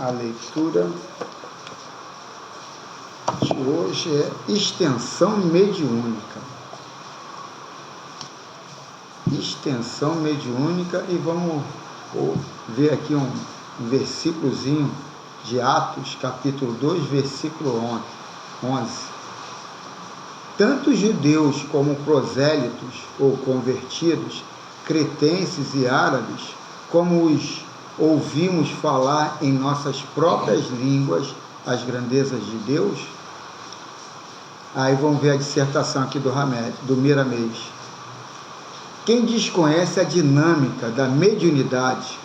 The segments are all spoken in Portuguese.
A leitura de hoje é extensão mediúnica. Extensão mediúnica, e vamos ver aqui um versículozinho de Atos, capítulo 2, versículo 11. Tanto judeus como prosélitos ou convertidos, cretenses e árabes, como os ouvimos falar em nossas próprias línguas as grandezas de Deus. Aí vamos ver a dissertação aqui do Miramês. Quem desconhece a dinâmica da mediunidade,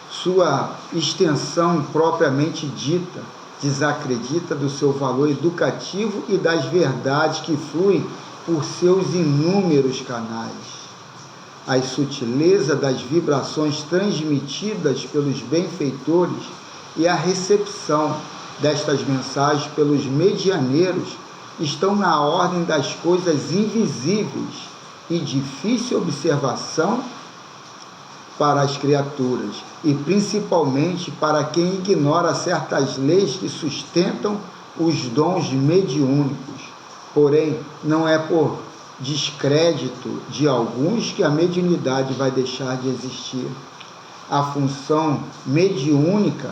sua extensão propriamente dita, desacredita do seu valor educativo e das verdades que fluem por seus inúmeros canais. A sutileza das vibrações transmitidas pelos benfeitores e a recepção destas mensagens pelos medianeiros estão na ordem das coisas invisíveis e difícil observação para as criaturas, e principalmente para quem ignora certas leis que sustentam os dons mediúnicos. Porém, não é por descrédito de alguns que a mediunidade vai deixar de existir. A função mediúnica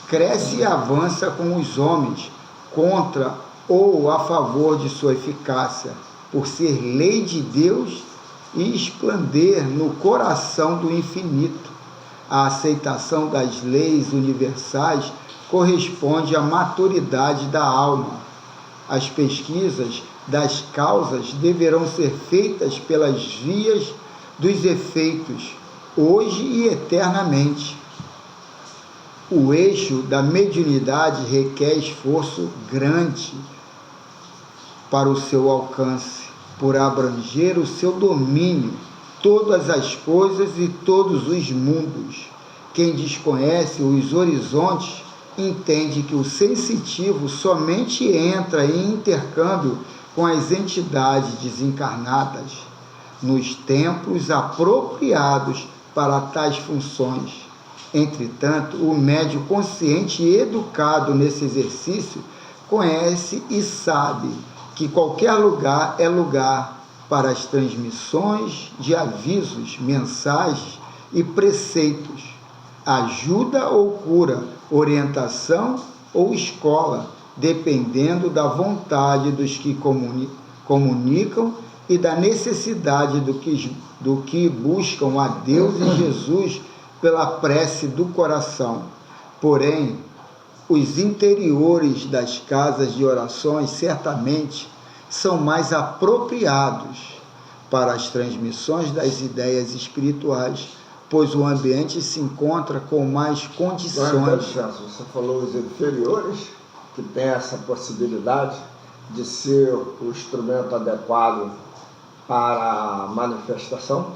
cresce e avança com os homens, contra ou a favor de sua eficácia, por ser lei de Deus e esplander no coração do infinito. A aceitação das leis universais corresponde à maturidade da alma. As pesquisas das causas deverão ser feitas pelas vias dos efeitos, hoje e eternamente. O eixo da mediunidade requer esforço grande para o seu alcance, por abranger o seu domínio, todas as coisas e todos os mundos. Quem desconhece os horizontes entende que o sensitivo somente entra em intercâmbio com as entidades desencarnadas nos tempos apropriados para tais funções. Entretanto, o médium consciente e educado nesse exercício conhece e sabe que qualquer lugar é lugar para as transmissões de avisos, mensagens e preceitos, ajuda ou cura, orientação ou escola, dependendo da vontade dos que comunicam e da necessidade do que buscam a Deus e Jesus pela prece do coração. Porém, os interiores das casas de orações certamente são mais apropriados para as transmissões das ideias espirituais, pois o ambiente se encontra com mais condições. Você falou os inferiores, que tem essa possibilidade de ser o instrumento adequado para a manifestação?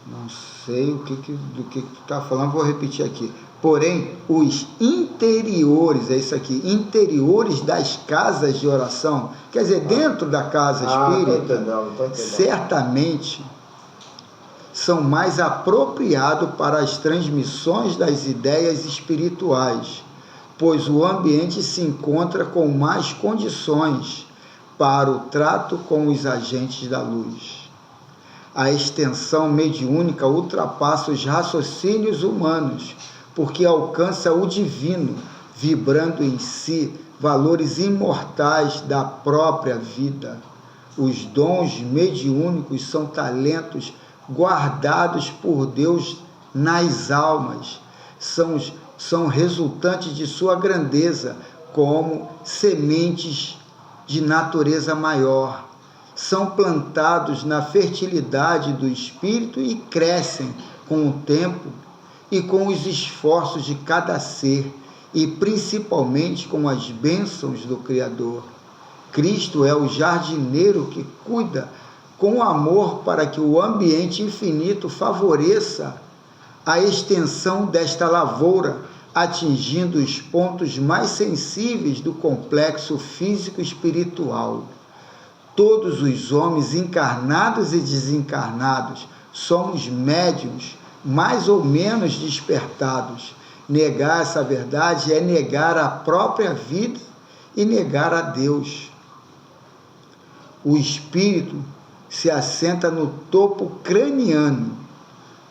Não sei do que tu está falando, vou repetir aqui. Porém, os interiores, é isso aqui, interiores das casas de oração, quer dizer, dentro da casa espírita, tô entendendo. Certamente são mais apropriados para as transmissões das ideias espirituais, pois o ambiente se encontra com mais condições para o trato com os agentes da luz. A extensão mediúnica ultrapassa os raciocínios humanos, porque alcança o divino, vibrando em si valores imortais da própria vida. Os dons mediúnicos são talentos guardados por Deus nas almas, são resultantes de sua grandeza, como sementes de natureza maior. São plantados na fertilidade do espírito e crescem com o tempo e com os esforços de cada ser, e principalmente com as bênçãos do Criador. Cristo é o jardineiro que cuida com amor para que o ambiente infinito favoreça a extensão desta lavoura, atingindo os pontos mais sensíveis do complexo físico-espiritual. Todos os homens encarnados e desencarnados somos médiuns mais ou menos despertados, Negar essa verdade é negar a própria vida e negar a Deus. O espírito se assenta no topo craniano.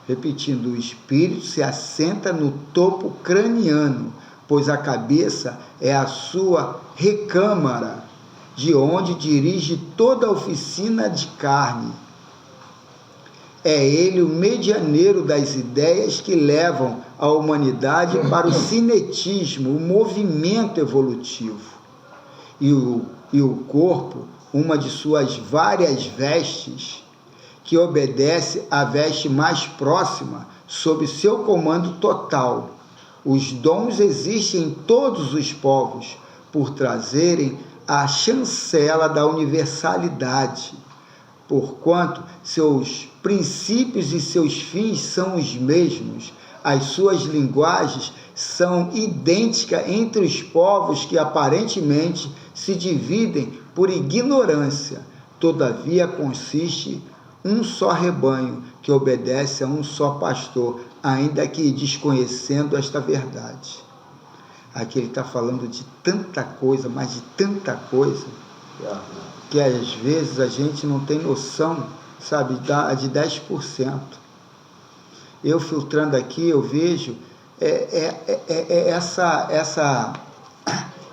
Repetindo, o espírito se assenta no topo craniano, pois a cabeça é a sua recâmara, de onde dirige toda a oficina de carne. É ele o medianeiro das ideias que levam a humanidade para o cinetismo, o movimento evolutivo. E o corpo, uma de suas várias vestes, que obedece à veste mais próxima, sob seu comando total. Os dons existem em todos os povos, por trazerem a chancela da universalidade, porquanto seus princípios e seus fins são os mesmos. As suas linguagens são idênticas entre os povos que aparentemente se dividem por ignorância. Todavia consiste um só rebanho que obedece a um só pastor, ainda que desconhecendo esta verdade. Aqui ele está falando de tanta coisa, mas de tanta coisa, que às vezes a gente não tem noção, sabe, de 10%. Eu filtrando aqui, eu vejo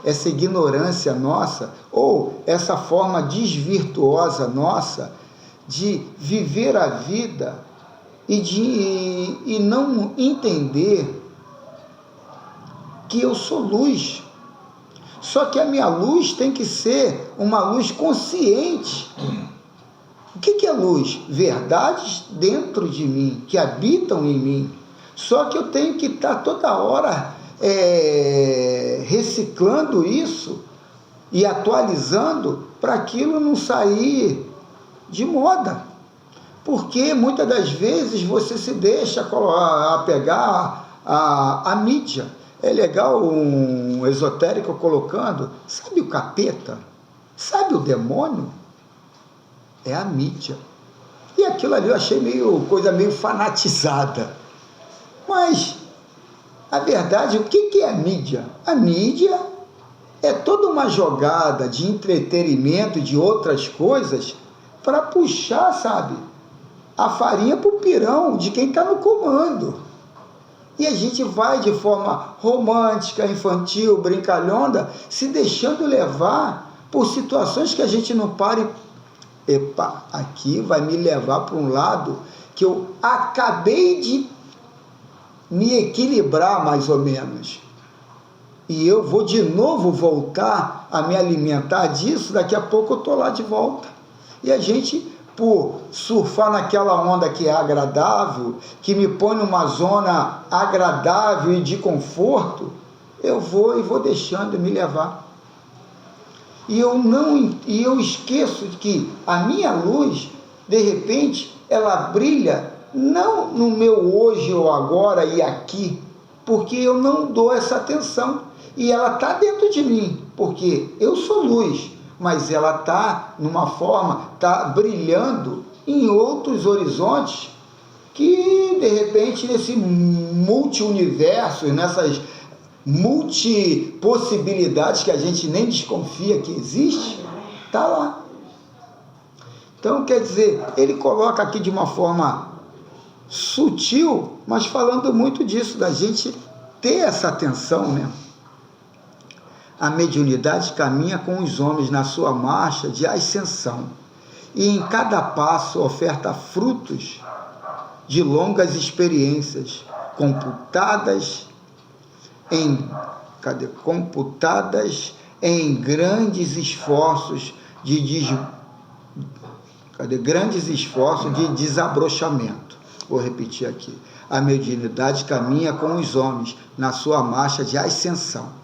essa ignorância nossa, ou essa forma desvirtuosa nossa de viver a vida e não entender que eu sou luz. Só que a minha luz tem que ser uma luz consciente. O que é luz? Verdades dentro de mim, que habitam em mim. Só que eu tenho que estar toda hora reciclando isso e atualizando para aquilo não sair de moda. Porque muitas das vezes você se deixa pegar a mídia. É legal um esotérico colocando, sabe o capeta? Sabe o demônio? É a mídia. E aquilo ali eu achei coisa meio fanatizada. Mas a verdade, o que é a mídia? A mídia é toda uma jogada de entretenimento, de outras coisas, para puxar, sabe, a farinha para o pirão de quem está no comando. E a gente vai de forma romântica, infantil, brincalhona, se deixando levar por situações que a gente não para e, epa, aqui vai me levar para um lado que eu acabei de me equilibrar mais ou menos. E eu vou de novo voltar a me alimentar disso, daqui a pouco eu estou lá de volta. E a gente, por surfar naquela onda que é agradável, que me põe numa zona agradável e de conforto, eu vou deixando me levar. E eu esqueço de que a minha luz, de repente, ela brilha não no meu hoje ou agora e aqui, porque eu não dou essa atenção. E ela está dentro de mim, porque eu sou luz, mas ela está numa forma, está brilhando em outros horizontes que, de repente, nesse multi-universo, nessas multi-possibilidades que a gente nem desconfia que existe, está lá. Então, quer dizer, ele coloca aqui de uma forma sutil, mas falando muito disso, da gente ter essa atenção, né? A mediunidade caminha com os homens na sua marcha de ascensão e em cada passo oferta frutos de longas experiências, computadas em grandes esforços de desabrochamento. Vou repetir aqui. A mediunidade caminha com os homens na sua marcha de ascensão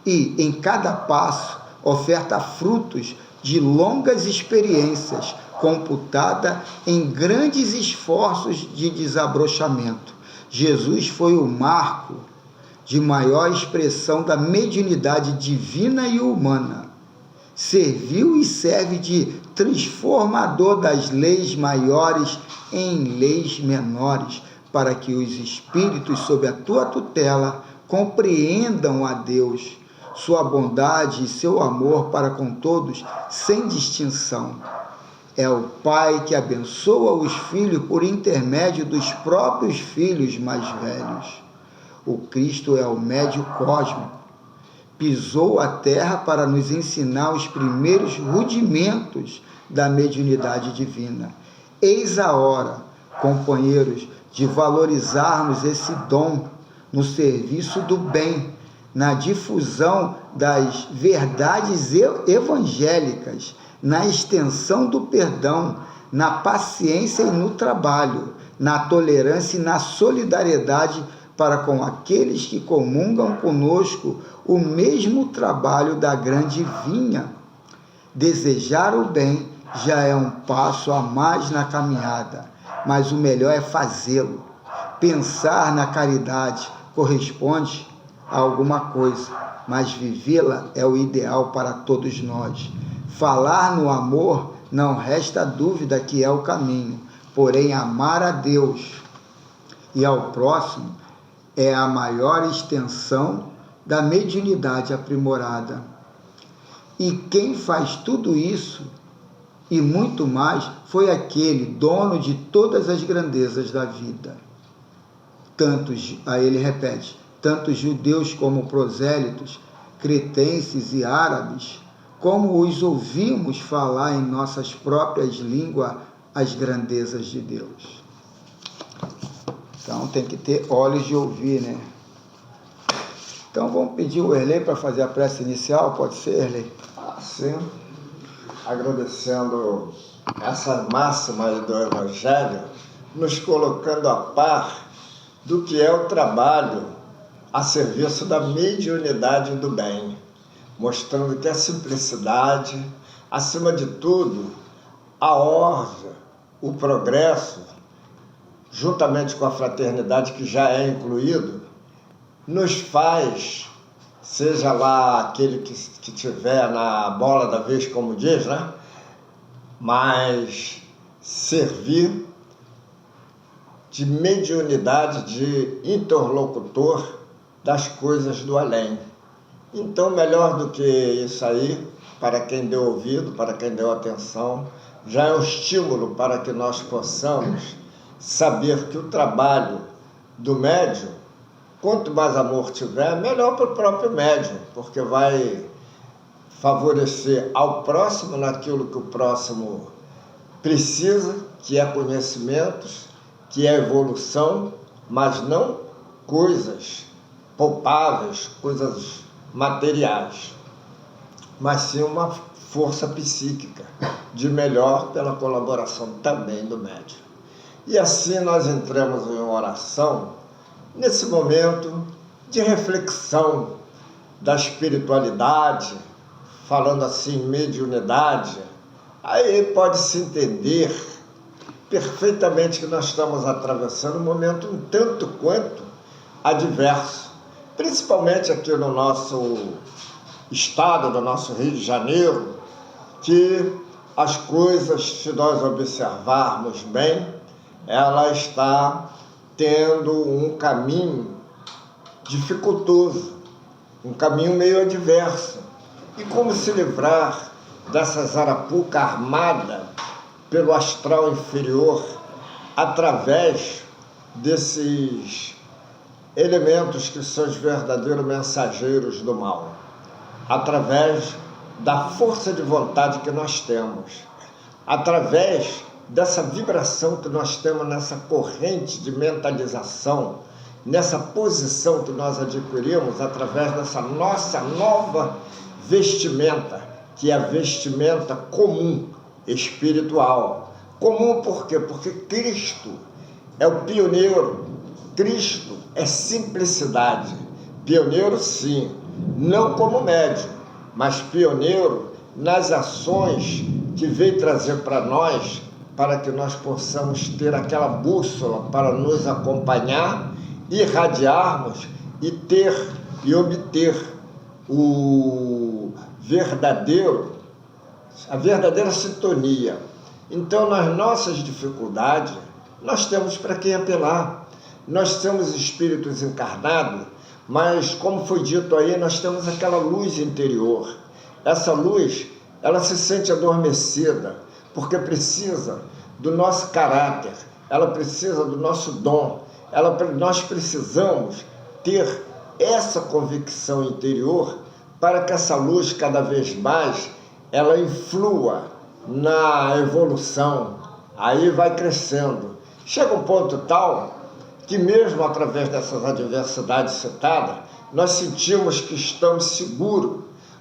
e em cada passo oferta frutos de longas experiências, computada em grandes esforços de desabrochamento. Jesus foi o marco de maior expressão da mediunidade divina e humana. Serviu e serve de transformador das leis maiores em leis menores, para que os espíritos sob a tua tutela compreendam a Deus, sua bondade e seu amor para com todos, sem distinção. É o Pai que abençoa os filhos por intermédio dos próprios filhos mais velhos. O Cristo é o médio cósmico. Pisou a terra para nos ensinar os primeiros rudimentos da mediunidade divina. Eis a hora, companheiros, de valorizarmos esse dom no serviço do bem, na difusão das verdades evangélicas, na extensão do perdão, na paciência e no trabalho, na tolerância e na solidariedade para com aqueles que comungam conosco o mesmo trabalho da grande vinha. Desejar o bem já é um passo a mais na caminhada, mas o melhor é fazê-lo. Pensar na caridade corresponde a alguma coisa, mas vivê-la é o ideal para todos nós. Falar no amor, não resta dúvida que é o caminho, porém amar a Deus e ao próximo é a maior extensão da mediunidade aprimorada. E quem faz tudo isso e muito mais foi aquele dono de todas as grandezas da vida. Aí ele repete, tanto judeus como prosélitos, cretenses e árabes, como os ouvimos falar em nossas próprias línguas as grandezas de Deus. Então tem que ter olhos de ouvir, né? Então vamos pedir o Erlei para fazer a prece inicial, pode ser, Erlei? Sim, agradecendo essa máxima do Evangelho, nos colocando a par do que é o trabalho a serviço da mediunidade do bem, mostrando que a simplicidade, acima de tudo, a ordem, o progresso, juntamente com a fraternidade que já é incluído, nos faz, seja lá aquele que tiver na bola da vez, como diz, né? Mas servir de mediunidade, de interlocutor das coisas do além. Então, melhor do que isso aí, para quem deu ouvido, para quem deu atenção, já é um estímulo para que nós possamos saber que o trabalho do médium, quanto mais amor tiver, melhor para o próprio médium, porque vai favorecer ao próximo naquilo que o próximo precisa, que é conhecimentos, que é evolução, mas não coisas palpáveis, coisas materiais, mas sim uma força psíquica de melhor pela colaboração também do médium. E assim nós entramos em oração, nesse momento de reflexão da espiritualidade, falando assim, mediunidade, aí pode-se entender perfeitamente que nós estamos atravessando um momento um tanto quanto adverso, principalmente aqui no nosso estado, no nosso Rio de Janeiro, que as coisas, se nós observarmos bem, ela está tendo um caminho dificultoso, um caminho meio adverso. E como se livrar dessa zarapuca armada pelo astral inferior através desses elementos que são os verdadeiros mensageiros do mal, através da força de vontade que nós temos, através dessa vibração que nós temos nessa corrente de mentalização, nessa posição que nós adquirimos através dessa nossa nova vestimenta, que é a vestimenta comum, espiritual. Comum por quê? Porque Cristo é o pioneiro, Cristo é simplicidade. Pioneiro sim, não como médium, mas pioneiro nas ações que veio trazer para nós, para que nós possamos ter aquela bússola para nos acompanhar, irradiarmos e ter e obter a verdadeira sintonia. Então, nas nossas dificuldades, nós temos para quem apelar. Nós somos espíritos encarnados, mas como foi dito aí, nós temos aquela luz interior. Essa luz, ela se sente adormecida, porque precisa do nosso caráter, ela precisa do nosso dom, nós precisamos ter essa convicção interior para que essa luz cada vez mais ela influa na evolução, aí vai crescendo. Chega um ponto tal que mesmo através dessas adversidades citadas, nós sentimos que estamos seguros,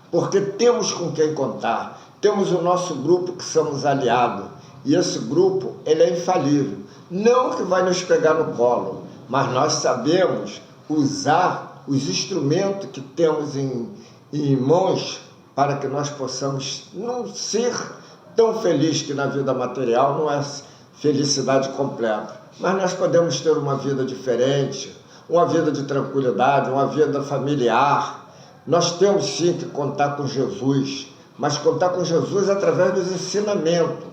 porque temos com quem contar, temos o nosso grupo que somos aliados, e esse grupo ele é infalível, não que vai nos pegar no colo, mas nós sabemos usar os instrumentos que temos em mãos para que nós possamos não ser tão felizes, que na vida material não é felicidade completa, mas nós podemos ter uma vida diferente, uma vida de tranquilidade, uma vida familiar. Nós temos sim que contar com Jesus, mas contar com Jesus através dos ensinamentos,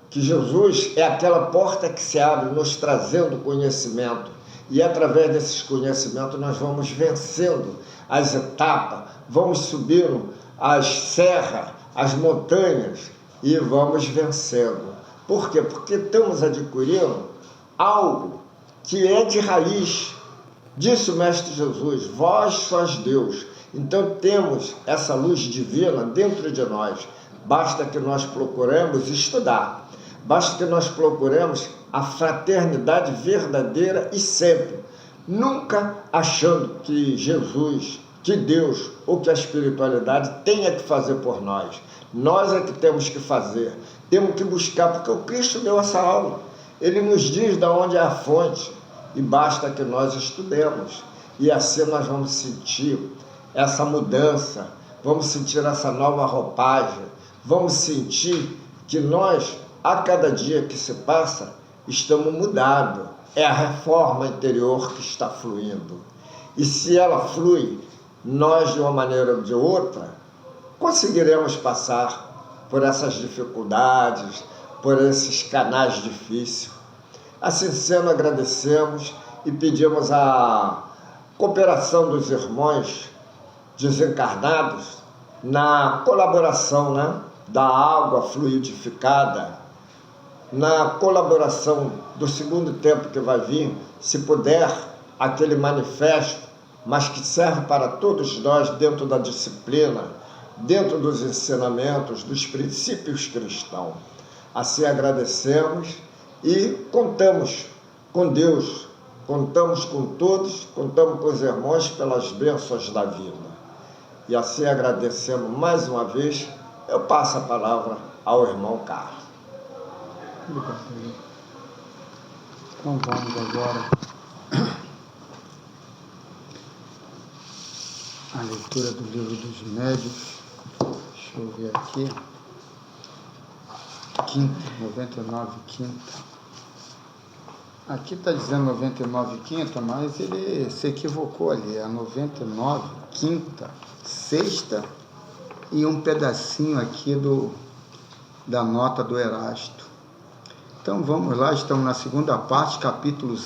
que Jesus é aquela porta que se abre nos trazendo conhecimento, e através desses conhecimentos nós vamos vencendo as etapas, vamos subindo as serras, as montanhas e vamos vencendo. Por quê? Porque estamos adquirindo algo que é de raiz. Disse o Mestre Jesus: vós sois Deus. Então temos essa luz divina dentro de nós. Basta que nós procuremos estudar. Basta que nós procuremos a fraternidade verdadeira e sempre. Nunca achando que Jesus, que Deus ou que a espiritualidade tenha que fazer por nós. Nós é que temos que fazer. Temos que buscar, porque o Cristo deu essa aula. Ele nos diz de onde é a fonte, e basta que nós estudemos, e assim nós vamos sentir essa mudança, vamos sentir essa nova roupagem, vamos sentir que nós, a cada dia que se passa, estamos mudados. É a reforma interior que está fluindo. E se ela flui, nós, de uma maneira ou de outra, conseguiremos passar por essas dificuldades, por esses canais difíceis. Assim sendo, agradecemos e pedimos a cooperação dos irmãos desencarnados na colaboração, da água fluidificada, na colaboração do segundo tempo que vai vir, se puder, aquele manifesto, mas que serve para todos nós dentro da disciplina, dentro dos ensinamentos, dos princípios cristãos. Assim agradecemos e contamos com Deus, contamos com todos, contamos com os irmãos pelas bênçãos da vida. E assim agradecemos mais uma vez. Eu passo a palavra ao irmão Carlos. Então vamos agora à leitura do Livro dos Médiuns. Deixa eu ver aqui. Quinta, 99 quinta. Aqui está dizendo 99 quinta, mas ele se equivocou ali. É 99 quinta, sexta e um pedacinho aqui da nota do Erasto. Então vamos lá, estamos na segunda parte, capítulo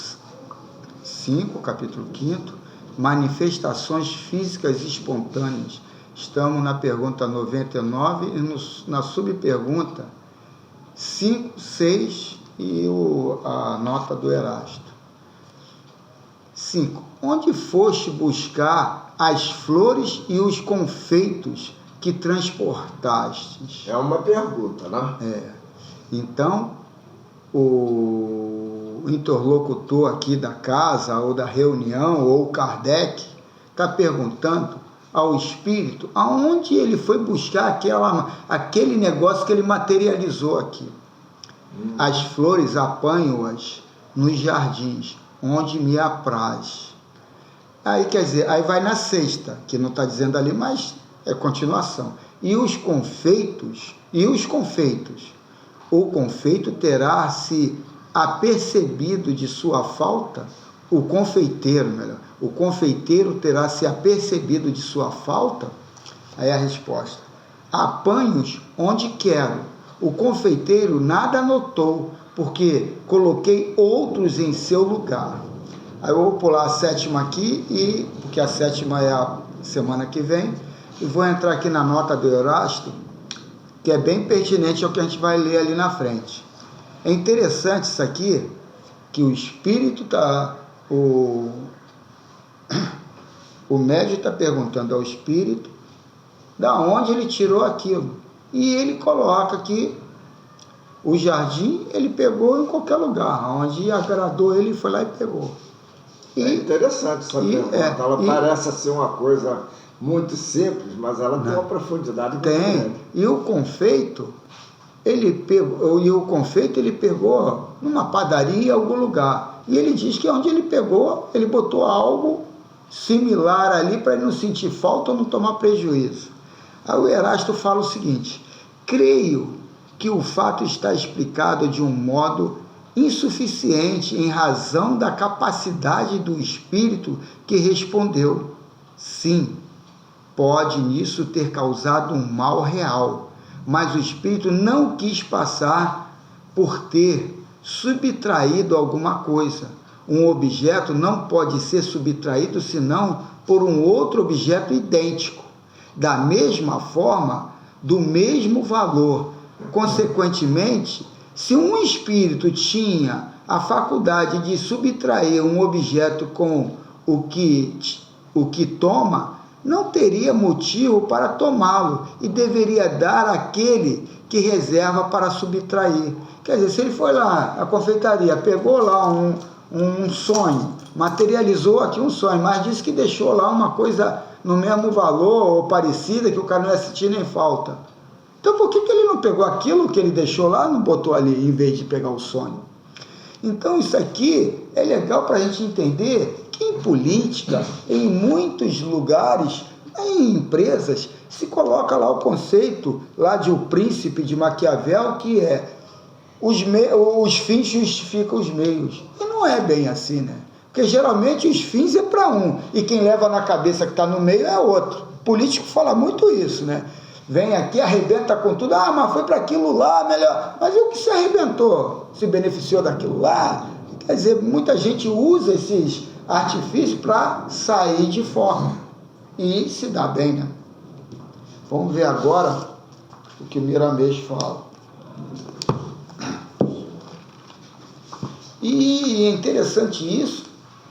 5, capítulo 5, manifestações físicas espontâneas. Estamos na pergunta 99 e na subpergunta 5, 6 e a nota do Erasto. 5. Onde foste buscar as flores e os confeitos que transportastes? É uma pergunta, né? Então, o interlocutor aqui da casa, ou da reunião, ou Kardec, está perguntando ao espírito aonde ele foi buscar aquele negócio que ele materializou aqui. As flores apanho-as nos jardins, onde me apraz. Aí, quer dizer, aí vai na sexta, que não está dizendo ali, mas é continuação. E os confeitos, o confeito terá se apercebido de sua falta, o confeiteiro terá se apercebido de sua falta? Aí a resposta: apanho-os onde quero. O confeiteiro nada notou, porque coloquei outros em seu lugar. Aí eu vou pular a sétima aqui, porque a sétima é a semana que vem, e vou entrar aqui na nota do Erasto, que é bem pertinente ao que a gente vai ler ali na frente. É interessante isso aqui, que o espírito está... O médium está perguntando ao espírito da onde ele tirou aquilo. E ele coloca que o jardim ele pegou em qualquer lugar, onde agradou ele, foi lá e pegou. É interessante essa pergunta. Ela parece ser uma coisa muito simples, mas ela tem uma profundidade muito grande. E o confeito, ele pegou numa padaria em algum lugar. E ele diz que onde ele pegou, ele botou algo similar ali para ele não sentir falta ou não tomar prejuízo. Aí o Erasto fala o seguinte: creio que o fato está explicado de um modo insuficiente em razão da capacidade do espírito que respondeu. Sim, pode nisso ter causado um mal real, mas o espírito não quis passar por ter subtraído alguma coisa. Um objeto não pode ser subtraído senão por um outro objeto idêntico, da mesma forma, do mesmo valor. Consequentemente, se um espírito tinha a faculdade de subtrair um objeto com o que toma, não teria motivo para tomá-lo e deveria dar àquele que reserva para subtrair. Quer dizer, se ele foi lá à confeitaria, pegou lá um sonho, materializou aqui um sonho, mas disse que deixou lá uma coisa no mesmo valor ou parecida, que o cara não ia sentir nem falta. Então por que ele não pegou aquilo que ele deixou lá, não botou ali, em vez de pegar o sonho? Então isso aqui é legal para a gente entender que em política, em muitos lugares, em empresas, se coloca lá o conceito lá de O Príncipe de Maquiavel, que é os fins justificam os meios. E não é bem assim, né? Porque geralmente os fins é para um, e quem leva na cabeça que está no meio é outro. O político fala muito isso, né? Vem aqui, arrebenta com tudo, mas foi para aquilo lá, melhor. Mas e o que se arrebentou? Se beneficiou daquilo lá? Quer dizer, muita gente usa esses artifícios para sair de forma e se dar bem, né? Vamos ver agora o que o Miramês fala. E é interessante isso,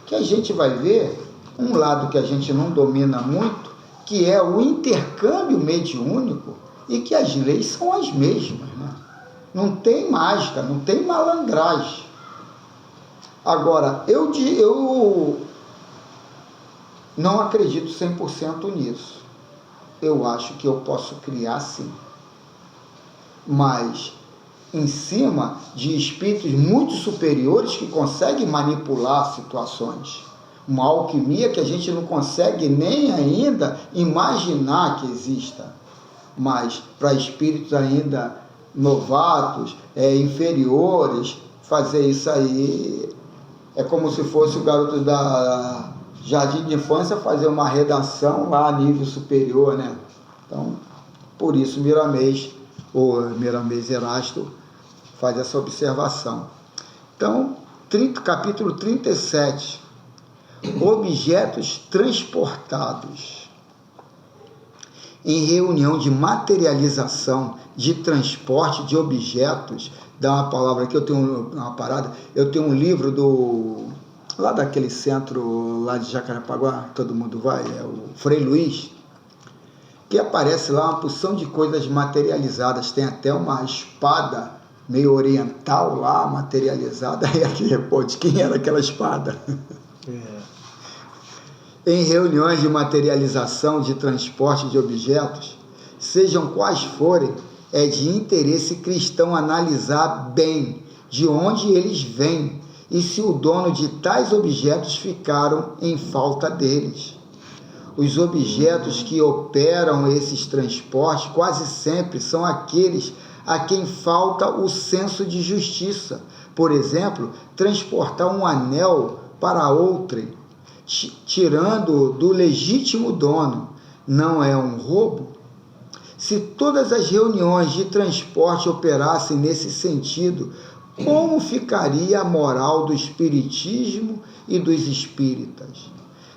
que a gente vai ver um lado que a gente não domina muito, que é o intercâmbio mediúnico, e que as leis são as mesmas, né? Não tem mágica, não tem malandragem. Agora, eu não acredito 100% nisso. Eu acho que eu posso criar sim, mas em cima de espíritos muito superiores que conseguem manipular situações. Uma alquimia que a gente não consegue nem ainda imaginar que exista. Mas para espíritos ainda novatos, inferiores, fazer isso aí é como se fosse o garoto da jardim de infância fazer uma redação lá a nível superior, né? Então, por isso Miramês, ou Miramês Erasto, faz essa observação. Então, capítulo 37, objetos transportados. Em reunião de materialização, de transporte de objetos, dá uma palavra aqui, eu tenho uma parada, eu tenho um livro lá daquele centro lá de Jacarepaguá, todo mundo vai, é o Frei Luiz, que aparece lá uma porção de coisas materializadas, tem até uma espada meio oriental lá, materializada, e aqui, pô, de quem era aquela espada? Em reuniões de materialização, de transporte de objetos, sejam quais forem, é de interesse cristão analisar bem de onde eles vêm e se o dono de tais objetos ficaram em falta deles. Os objetos que operam esses transportes quase sempre são aqueles a quem falta o senso de justiça. Por exemplo, transportar um anel para outrem, tirando do legítimo dono, não é um roubo? Se todas as reuniões de transporte operassem nesse sentido, como ficaria a moral do espiritismo e dos espíritas.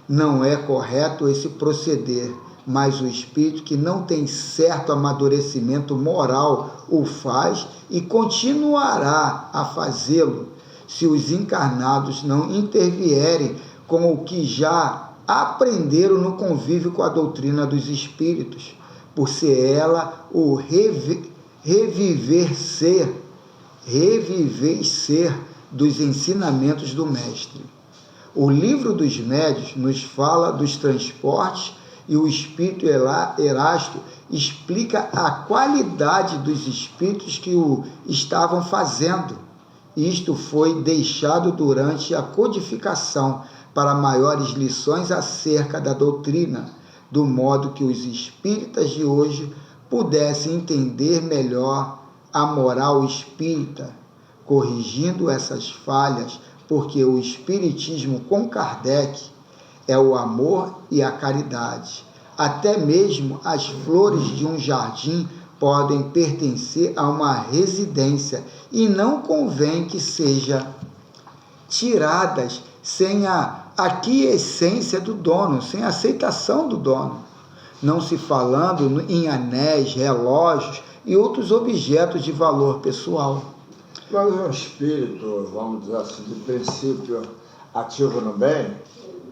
Não é correto esse proceder, mas o espírito que não tem certo amadurecimento moral o faz e continuará a fazê-lo, se os encarnados não intervierem com o que já aprenderam no convívio com a doutrina dos espíritos, por ser ela o reviver ser dos ensinamentos do Mestre. O livro dos médiuns nos fala dos transportes e o espírito Erasto explica a qualidade dos espíritos que o estavam fazendo. Isto foi deixado durante a codificação para maiores lições acerca da doutrina, do modo que os espíritas de hoje pudessem entender melhor a moral espírita, corrigindo essas falhas, porque o espiritismo com Kardec é o amor e a caridade. Até mesmo as flores de um jardim podem pertencer a uma residência e não convém que sejam tiradas sem a aquiescência do dono, sem a aceitação do dono. Não se falando em anéis, relógios e outros objetos de valor pessoal. Mas um espírito, vamos dizer assim, de princípio ativo no bem,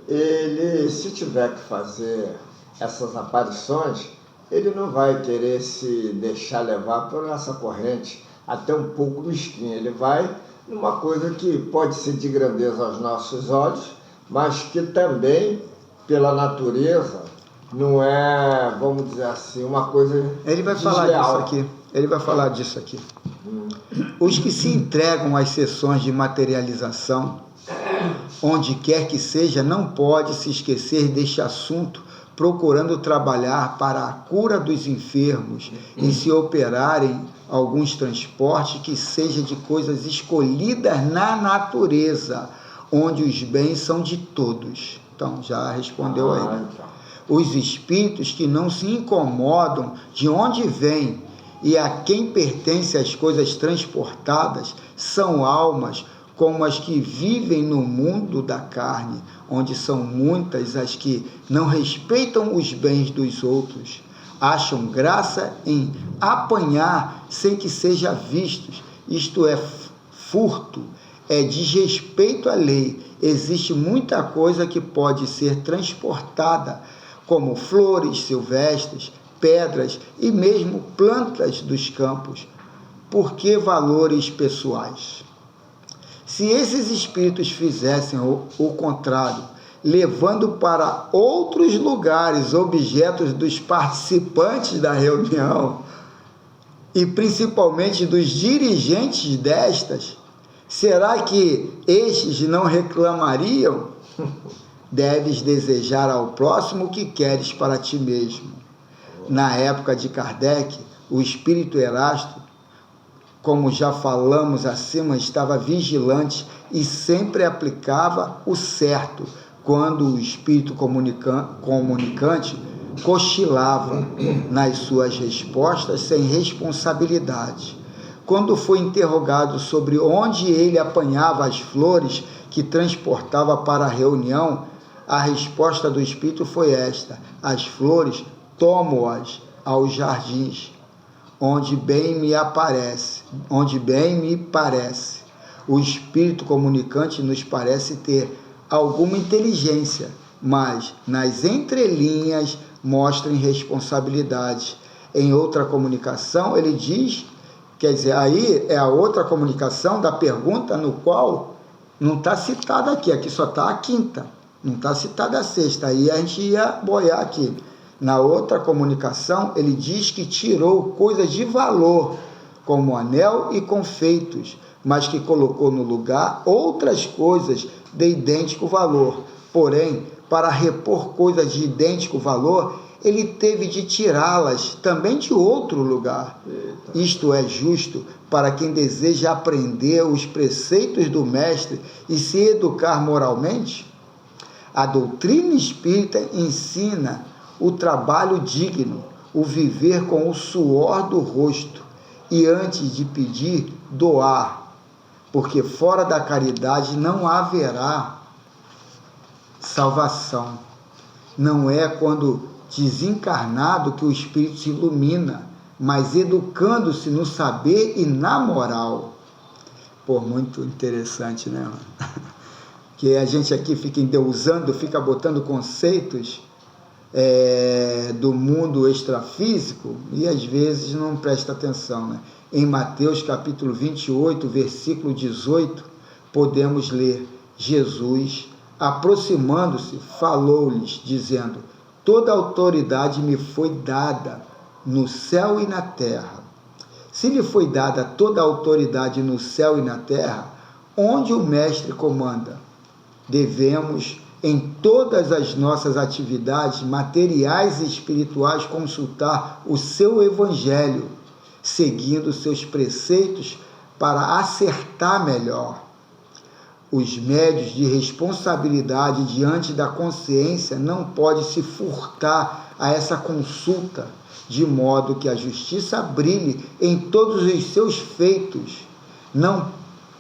ele, se tiver que fazer essas aparições, ele não vai querer se deixar levar por essa corrente até um pouco mesquinha. Ele vai numa coisa que pode ser de grandeza aos nossos olhos, mas que também, pela natureza, não é, vamos dizer assim, uma coisa Ele vai desleal. falar disso aqui. Ele vai falar disso aqui. Os que se entregam às sessões de materialização, onde quer que seja, não pode se esquecer deste assunto, procurando trabalhar para a cura dos enfermos e se operarem alguns transportes que seja de coisas escolhidas na natureza, onde os bens são de todos. Então, já respondeu aí. Então. Os espíritos que não se incomodam de onde vêm e a quem pertence as coisas transportadas são almas como as que vivem no mundo da carne, onde são muitas as que não respeitam os bens dos outros, acham graça em apanhar sem que seja vistos. Isto é furto, é desrespeito à lei. Existe muita coisa que pode ser transportada, como flores silvestres, pedras e mesmo plantas dos campos. Por que valores pessoais? Se esses espíritos fizessem o contrário, levando para outros lugares objetos dos participantes da reunião e principalmente dos dirigentes destas, será que estes não reclamariam? Deves desejar ao próximo o que queres para ti mesmo. Na época de Kardec, o espírito Erasto, como já falamos acima, estava vigilante e sempre aplicava o certo, quando o espírito comunicante cochilava nas suas respostas sem responsabilidade. Quando foi interrogado sobre onde ele apanhava as flores que transportava para a reunião, a resposta do espírito foi esta: as flores tomo-as aos jardins, onde bem me parece. O espírito comunicante nos parece ter alguma inteligência, mas nas entrelinhas mostra irresponsabilidade. Em outra comunicação ele diz, quer dizer, aí é a outra comunicação da pergunta, no qual não está citada aqui só está a quinta, não está citada a sexta, aí a gente ia boiar aqui. Na outra comunicação, ele diz que tirou coisas de valor, como anel e confeitos, mas que colocou no lugar outras coisas de idêntico valor. Porém, para repor coisas de idêntico valor, ele teve de tirá-las também de outro lugar. Eita. Isto é justo para quem deseja aprender os preceitos do Mestre e se educar moralmente? A doutrina espírita ensina o trabalho digno, o viver com o suor do rosto e, antes de pedir, doar, porque fora da caridade não haverá salvação. Não é quando desencarnado que o espírito se ilumina, mas educando-se no saber e na moral. Pô, muito interessante, né? Que a gente aqui fica endeusando, fica botando conceitos do mundo extrafísico e às vezes não presta atenção, né? Em Mateus capítulo 28, versículo 18, podemos ler: Jesus, aproximando-se, falou-lhes, dizendo: toda autoridade me foi dada no céu e na terra. Se lhe foi dada toda a autoridade no céu e na terra, onde o Mestre comanda, devemos, em todas as nossas atividades materiais e espirituais, consultar o seu Evangelho, seguindo seus preceitos para acertar melhor. Os médios de responsabilidade diante da consciência não podem se furtar a essa consulta, de modo que a justiça brilhe em todos os seus feitos. Não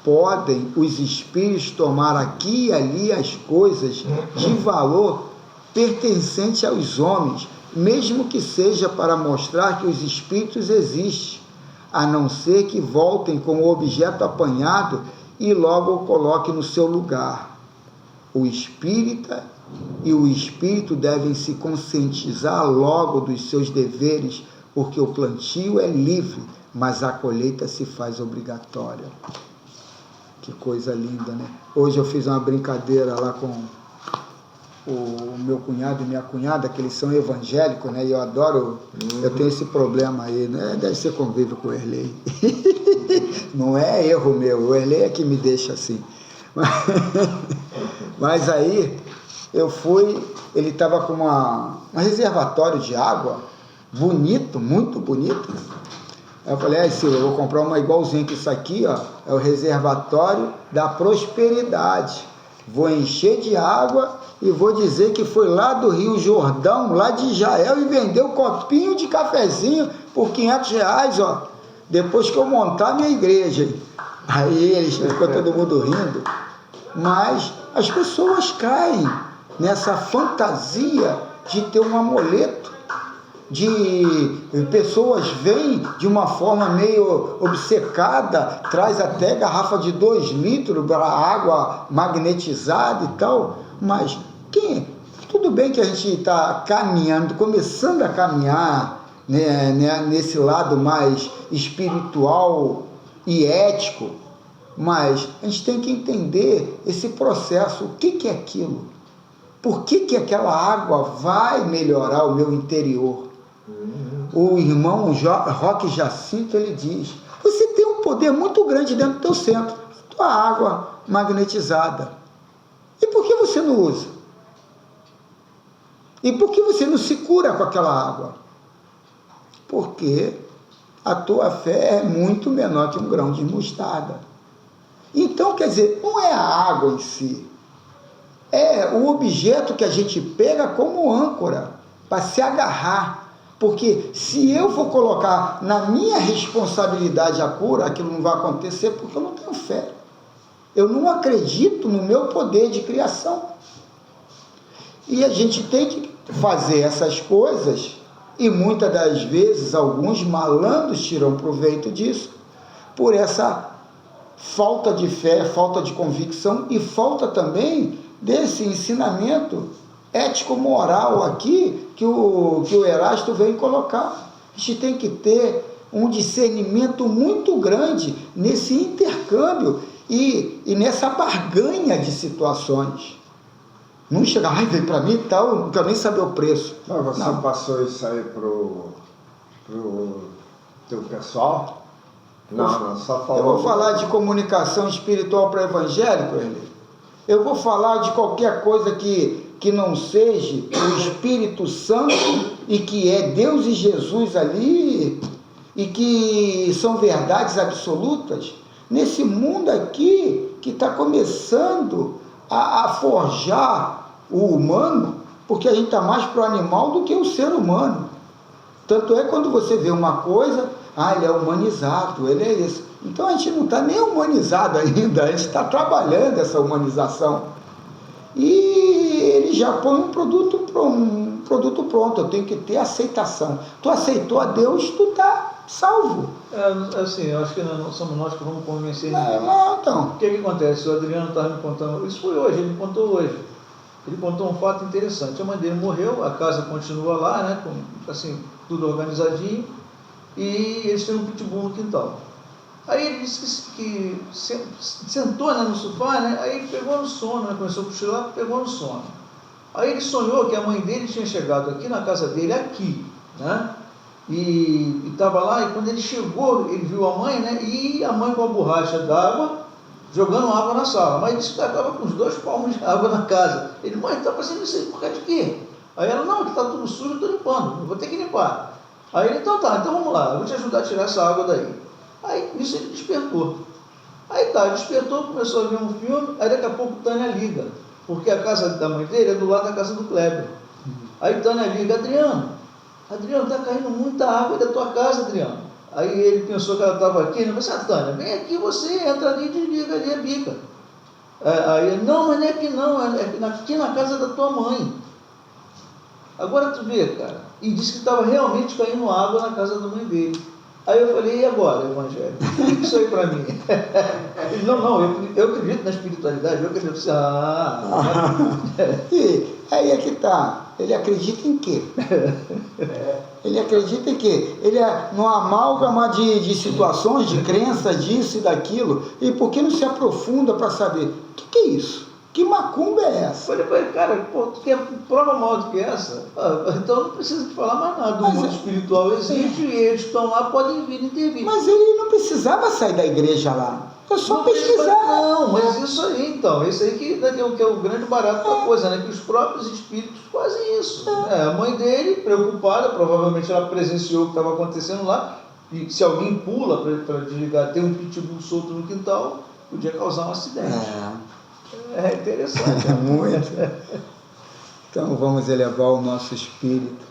podem os espíritos tomar aqui e ali as coisas de valor pertencente aos homens, mesmo que seja para mostrar que os espíritos existem, a não ser que voltem com o objeto apanhado e logo o coloquem no seu lugar. O espírita e o espírito devem se conscientizar logo dos seus deveres, porque o plantio é livre, mas a colheita se faz obrigatória. Que coisa linda, né? Hoje eu fiz uma brincadeira lá com o meu cunhado e minha cunhada, que eles são evangélicos, né? E eu adoro, eu tenho esse problema aí, né? Deve ser convívio com o Erlei. Não é erro meu, o Erlei é que me deixa assim. Mas aí eu fui, ele estava com um reservatório de água, bonito, muito bonito. Aí eu falei: Silvio, eu vou comprar uma igualzinha que isso aqui, ó, é o reservatório da prosperidade. Vou encher de água e vou dizer que foi lá do Rio Jordão, lá de Israel, e vendeu um copinho de cafezinho por R$500, ó, depois que eu montar minha igreja. Aí eles, ficou todo mundo rindo. Mas as pessoas caem nessa fantasia de ter um amuleto, de pessoas vêm de uma forma meio obcecada, traz até garrafa de 2 litros para água magnetizada e tal, mas tudo bem que a gente está caminhando, começando a caminhar, né, nesse lado mais espiritual e ético, mas a gente tem que entender esse processo. O que é aquilo? Por que aquela água vai melhorar o meu interior? O irmão Roque Jacinto, ele diz: você tem um poder muito grande dentro do teu centro, tua água magnetizada. E por que você não usa? E por que você não se cura com aquela água? Porque a tua fé é muito menor que um grão de mostarda. Então, quer dizer, não é a água em si, é o objeto que a gente pega como âncora para se agarrar. Porque se eu for colocar na minha responsabilidade a cura, aquilo não vai acontecer, porque eu não tenho fé. Eu não acredito no meu poder de criação. E a gente tem que fazer essas coisas, e muitas das vezes alguns malandros tiram proveito disso, por essa falta de fé, falta de convicção e falta também desse ensinamento ético-moral aqui que o Erasto vem colocar. A gente tem que ter um discernimento muito grande nesse intercâmbio e nessa barganha de situações. Não chegar, vem para mim e tal, não quero nem saber o preço. Mas você não passou isso aí pro teu pessoal? Não, só falou. Eu vou falar de comunicação espiritual para evangélico, Erlei. Eu vou falar de qualquer coisa que não seja o Espírito Santo e que é Deus e Jesus ali e que são verdades absolutas nesse mundo aqui que está começando a forjar o humano, porque a gente está mais para o animal do que o ser humano. Tanto é quando você vê uma coisa, ele é humanizado, ele é isso. Então a gente não está nem humanizado ainda, a gente está trabalhando essa humanização. E ele já põe um produto pronto. Eu tenho que ter aceitação. Tu aceitou a Deus, tu está salvo. Assim, eu acho que não somos nós que vamos convencer ninguém. Então. O que acontece? O Adriano estava me contando, isso foi hoje, ele contou hoje. Ele contou um fato interessante. A mãe dele morreu, a casa continua lá, né, com, assim, tudo organizadinho, e eles têm um pitbull no quintal. Aí ele disse que sentou, né, no sofá, né, aí pegou no sono, né, começou a cochilar, pegou no sono. Aí ele sonhou que a mãe dele tinha chegado aqui na casa dele, aqui, né, e estava lá, e quando ele chegou, ele viu a mãe, né, e a mãe com a borracha d'água, jogando água na sala. Mas disse que estava com os 2 palmos de água na casa. Ele, mãe, está fazendo isso aí por causa de quê? Aí ela, não, que está tudo sujo, eu estou limpando, eu vou ter que limpar. Aí ele, então tá, então vamos lá, eu vou te ajudar a tirar essa água daí. Aí nisso ele despertou. Aí tá, despertou, começou a ver um filme, aí daqui a pouco Tânia liga, porque a casa da mãe dele é do lado da casa do Kleber. Aí Tânia liga, Adriano, está caindo muita água da tua casa, Adriano. Aí ele pensou que ela estava aqui, né? Mas, Tânia, vem aqui você, entra ali e desliga ali a bica. Aí ele, não, mas não é aqui não, é aqui na casa da tua mãe. Agora tu vê, cara, e disse que estava realmente caindo água na casa da mãe dele. Aí eu falei, e agora, Evangelho? Explica isso aí para mim. Ele, não, eu acredito na espiritualidade, eu acredito assim, E aí é que tá. Ele acredita em quê? Ele acredita em quê? Ele é numa amálgama de situações, de crenças, disso e daquilo. E por que não se aprofunda para saber? O que é isso? Que macumba é essa? Falei para ele, cara, pô, tu quer prova maior do que essa? Então não precisa te falar mais nada. O mundo espiritual existe e eles estão lá, podem vir intervir. Mas ele não precisava sair da igreja lá. É só não pesquisar. Não, mas isso aí então, isso aí que é o grande barato da coisa, né? Que os próprios espíritos fazem isso. A mãe dele, preocupada, provavelmente ela presenciou o que estava acontecendo lá, e se alguém pula para desligar, ter um pitbull solto no quintal, podia causar um acidente. É interessante. É muito. Então vamos elevar o nosso espírito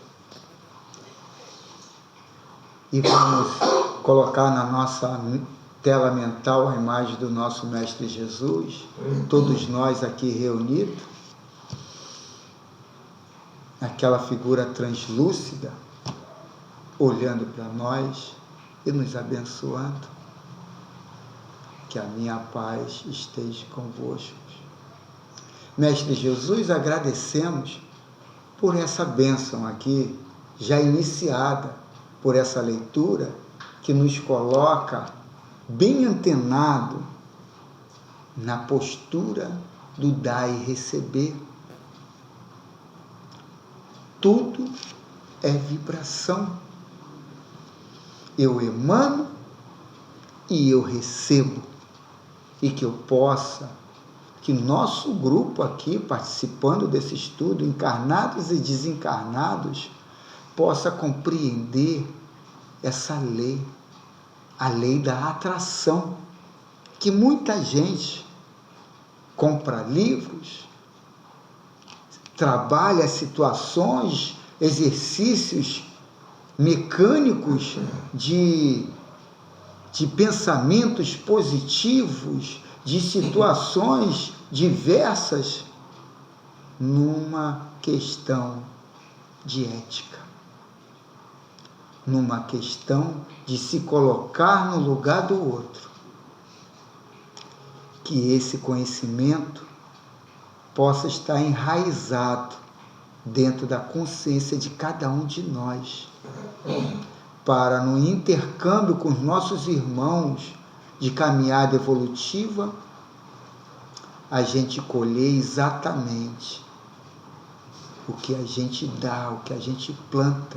e vamos colocar na nossa tela mental a imagem do nosso Mestre Jesus, todos nós aqui reunidos, aquela figura translúcida, olhando para nós e nos abençoando. Que a minha paz esteja convosco. Mestre Jesus, agradecemos por essa bênção aqui, já iniciada por essa leitura, que nos coloca bem antenado na postura do dar e receber. Tudo é vibração. Eu emano e eu recebo. E que eu possa, que nosso grupo aqui, participando desse estudo, encarnados e desencarnados, possa compreender essa lei, a lei da atração, que muita gente compra livros, trabalha situações, exercícios mecânicos de pensamentos positivos, de situações diversas, numa questão de ética, numa questão de se colocar no lugar do outro. Que esse conhecimento possa estar enraizado dentro da consciência de cada um de nós, para no intercâmbio com os nossos irmãos de caminhada evolutiva, a gente colher exatamente o que a gente dá, o que a gente planta.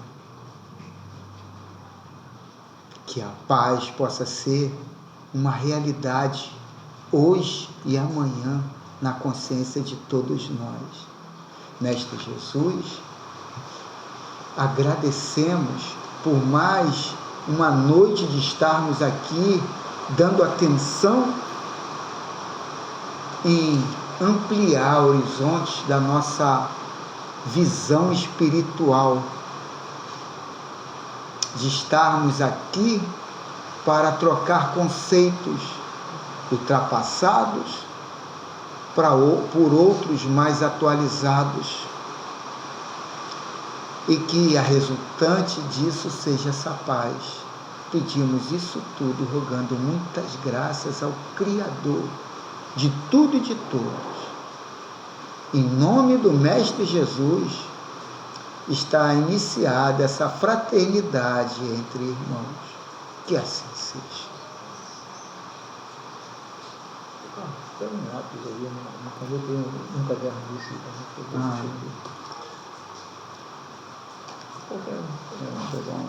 Que a paz possa ser uma realidade hoje e amanhã na consciência de todos nós. Mestre Jesus, agradecemos por mais uma noite de estarmos aqui dando atenção em ampliar horizontes da nossa visão espiritual, de estarmos aqui para trocar conceitos ultrapassados por outros mais atualizados, e que a resultante disso seja essa paz. Pedimos isso tudo, rogando muitas graças ao Criador de tudo e de todos. Em nome do Mestre Jesus, está iniciada essa fraternidade entre irmãos. Que assim seja. Tem um lápis ali, eu tenho um caderno desse. Pegar um.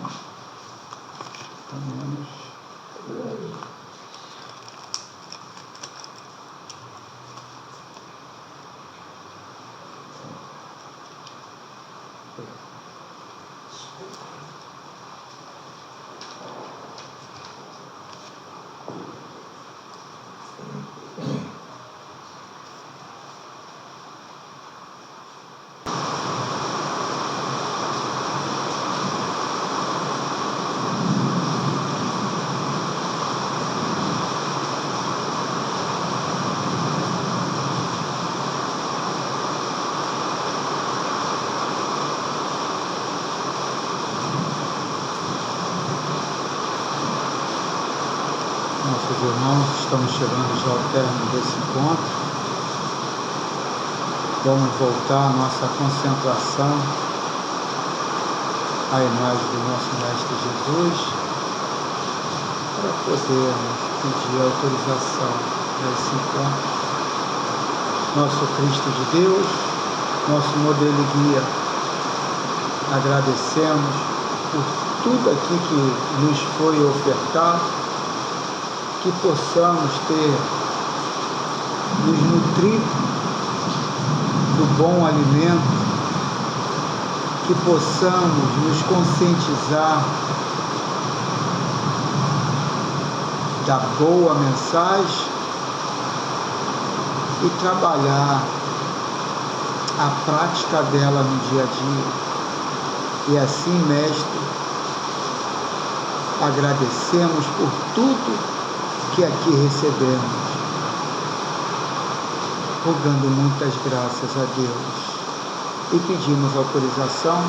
Nossos irmãos, estamos chegando já ao término desse encontro. Vamos voltar a nossa concentração à imagem do nosso Mestre Jesus, para podermos pedir autorização a esse encontro. Nosso Cristo de Deus, nosso modelo e guia, agradecemos por tudo aqui que nos foi ofertado, que possamos nos nutrir do bom alimento, que possamos nos conscientizar da boa mensagem e trabalhar a prática dela no dia a dia. E assim, Mestre, agradecemos por tudo que aqui recebemos, rogando muitas graças a Deus, e pedimos autorização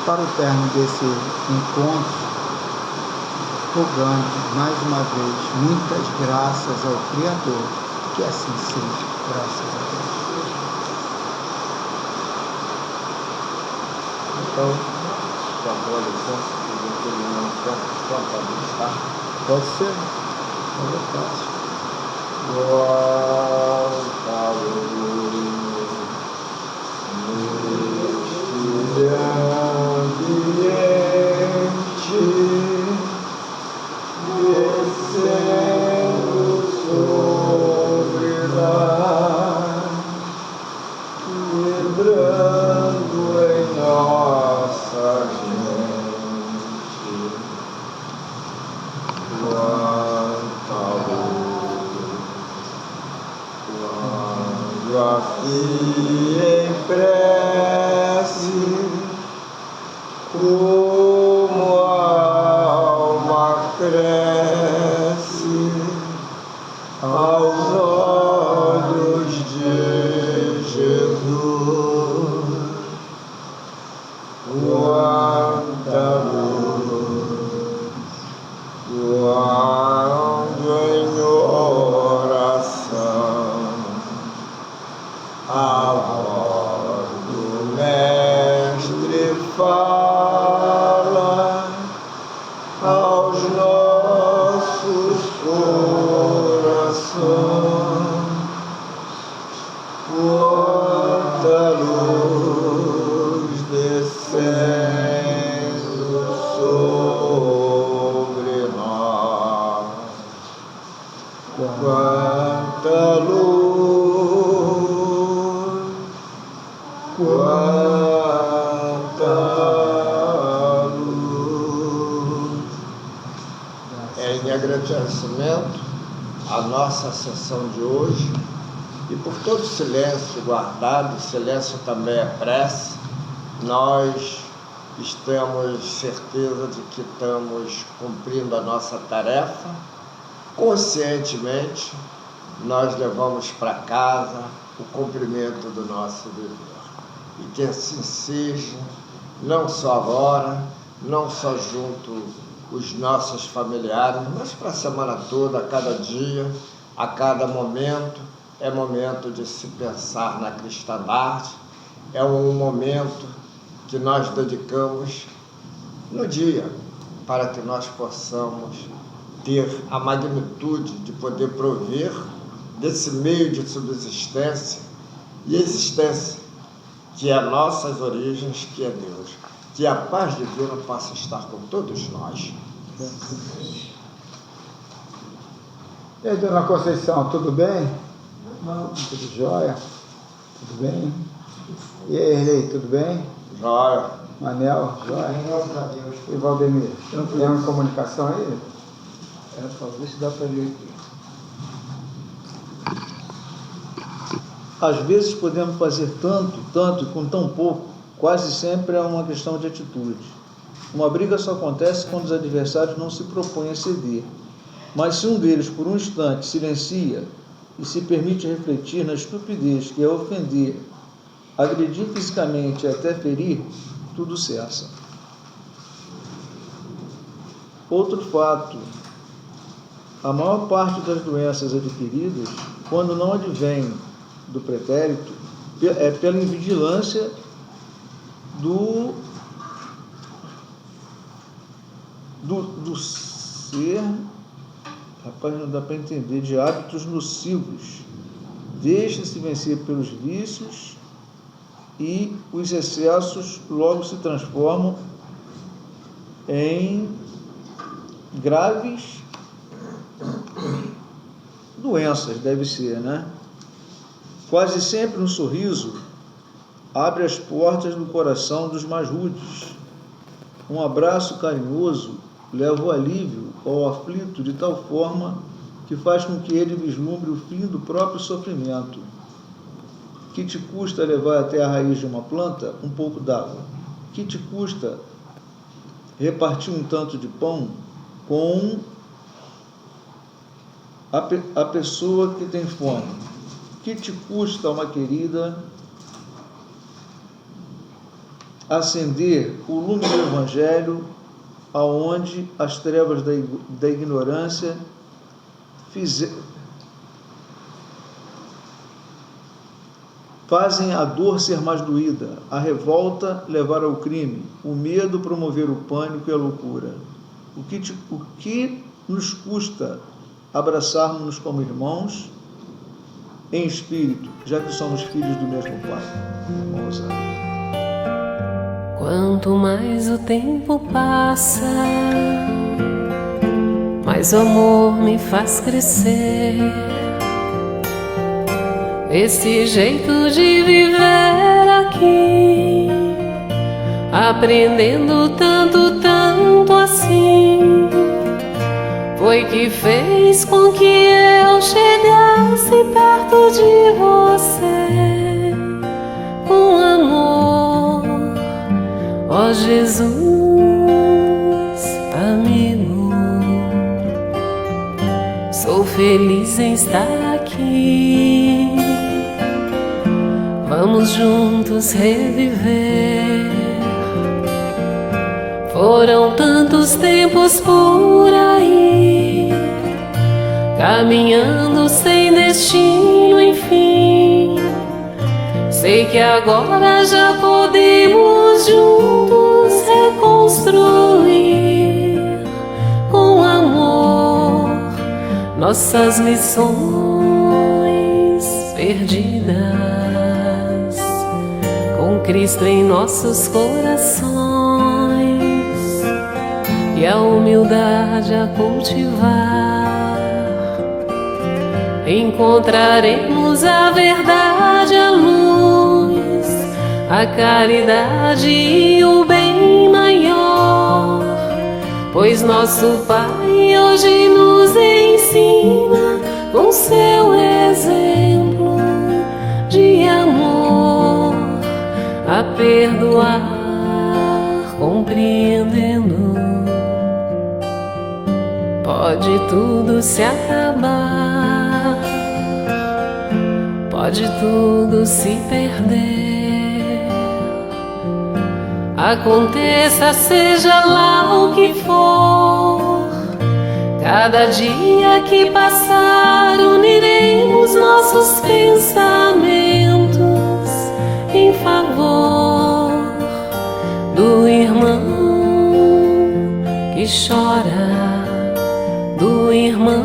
para o término desse encontro, rogando mais uma vez muitas graças ao Criador, que assim seja, graças a Deus. Então, com a boa licença, eu terminar o campo, tá? Pode ser, é fácil. E em prece, como a alma cresce aos olhos de Jesus, quanta luz, quando em oração a voz do Mestre fala aos nossos corações, quanta luz descendo sobre nós, quanta luz, quanta luz. Em agradecimento à nossa sessão de hoje e por todo o silêncio guardado, silêncio também é prece, nós temos certeza de que estamos cumprindo a nossa tarefa conscientemente, nós levamos para casa o cumprimento do nosso dever. E que assim seja, não só agora, não só junto os nossos familiares, mas para a semana toda, a cada dia, a cada momento. É momento de se pensar na cristandade, é um momento que nós dedicamos no dia para que nós possamos ter a magnitude de poder prover desse meio de subsistência e existência, que é nossas origens, que é Deus. Que a paz divina possa estar com todos nós. E aí, dona Conceição, tudo bem? Não. Tudo jóia? Tudo bem? E aí, Erlei, tudo bem? Jóia. Manel, jóia? E Valdemir? Tem uma comunicação aí? Talvez se dá para ler aqui. Às vezes podemos fazer tanto com tão pouco, quase sempre é uma questão de atitude. Uma briga só acontece quando os adversários não se propõem a ceder. Mas se um deles, por um instante, silencia e se permite refletir na estupidez que é ofender, agredir fisicamente e até ferir, tudo cessa. Outro fato: a maior parte das doenças adquiridas, quando não advém do pretérito, é pela invigilância do ser, rapaz, não dá para entender, de hábitos nocivos. Deixa-se vencer pelos vícios e os excessos logo se transformam em graves doenças, deve ser, né? Quase sempre um sorriso abre as portas do coração dos mais rudes. Um abraço carinhoso leva o alívio ao aflito de tal forma que faz com que ele vislumbre o fim do próprio sofrimento. Que te custa levar até a raiz de uma planta um pouco d'água? Que te custa repartir um tanto de pão com a pessoa que tem fome? Que te custa, uma querida, acender o lume do Evangelho aonde as trevas da ignorância fazem a dor ser mais doída, a revolta levar ao crime, o medo promover o pânico e a loucura? O que nos custa abraçarmos-nos como irmãos em espírito, já que somos filhos do mesmo Pai? Vamos lá. Quanto mais o tempo passa, mais o amor me faz crescer. Esse jeito de viver aqui, aprendendo tanto assim, foi que fez com que eu chegasse perto de você com amor, ó Jesus, amigo. Sou feliz em estar aqui, vamos juntos reviver. Foram tantos tempos por aí, caminhando sem destino, enfim. Sei que agora já podemos juntos reconstruir com amor nossas lições perdidas, com Cristo em nossos corações e a humildade a cultivar. Encontraremos a verdade, a luz, a caridade e o bem maior, pois nosso Pai hoje nos ensina com seu exemplo de amor a perdoar, compreendendo. Pode tudo se acabar, pode tudo se perder. Aconteça, seja lá o que for, cada dia que passar uniremos nossos pensamentos em favor do irmão que chora, do irmão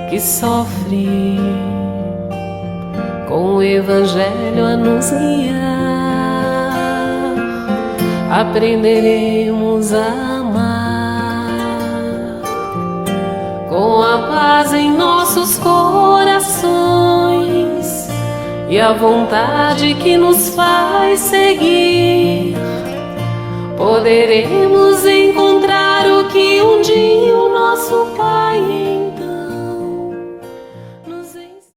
que sofre, com o Evangelho a nos guiar, aprenderemos a amar, com a paz em nossos corações e a vontade que nos faz seguir, poderemos encontrar o que um dia